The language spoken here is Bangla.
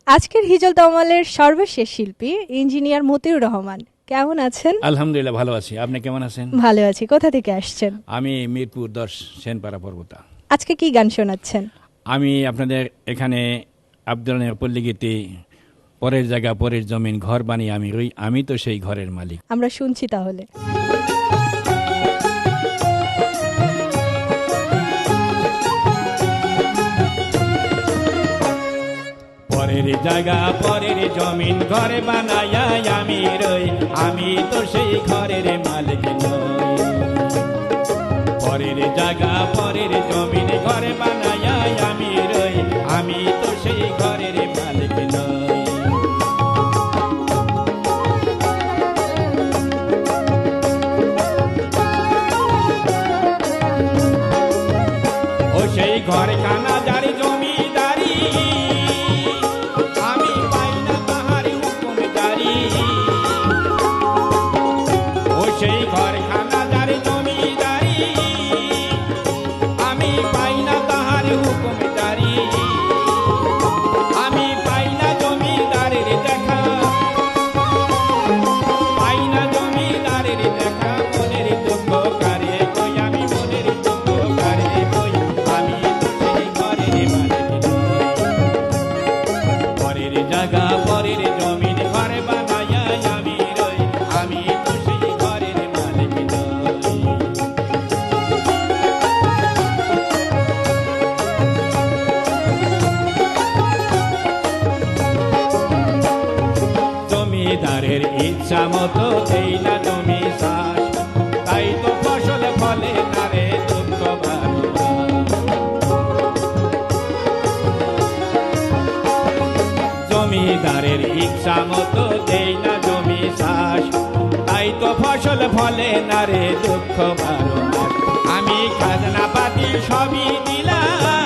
আজকের হিজল তমালের সর্বশেষ শিল্পী ইঞ্জিনিয়ার মতিউর রহমান, কেমন আছেন? আলহামদুলিল্লাহ ভালো আছি। আপনি কেমন আছেন? ভালো আছি। কোথা থেকে আসছেন? আমি মিরপুর 10 সেনপাড়া পর্বতা। আজকে কি গান শোনাচ্ছেন? আমি আপনাদের এখানে আব্দুল পল্লীগীতি পরের জায়গা পরের জমিন ঘর বানিয়ে আমি রই, আমি তো সেই ঘরের মালিক। আমরা শুনছি তাহলে। পরের জায়গা পরের জমিন ঘর বানায়া আমি রই, আমি তো সেই ঘরের মালিক নই। পরের জায়গা পরের জমিন ঘর বানায়া আমি রই, আমি তো সেই ঘরের মালিক নই। ও সেই ঘরখানা যার জমিদারি, আমি পাই না তাহার হুকুমদারি। ও সেই ঘরখানা যার জমিদারি, আমি পাই না তাহার হুকুমদারি। আমি পাই না জমিদারের দেখা, পাই না জমিদারের দেখা। মনের দুঃখ কারে কই, আমি মনের দুঃখ কারে কই, আমি তো সেই ঘরের মালিক নই। পরের জায়গা পরের জমিন ঘর বানায়া আমি রই, আমি তো সেই ঘরের মালিক নই। জমিদারের ইচ্ছা মতো দেই না জমি চাষ, তাই তো ফসল ফলে না রে দুঃখ ভালোবাসা। জমিদারের ইচ্ছা মতো দেই না জমি চাষ, তাই তো ফসল ফলে না রে দুঃখ ভালোবাসা। আমি খাজনা পাতি সবই দিলাম,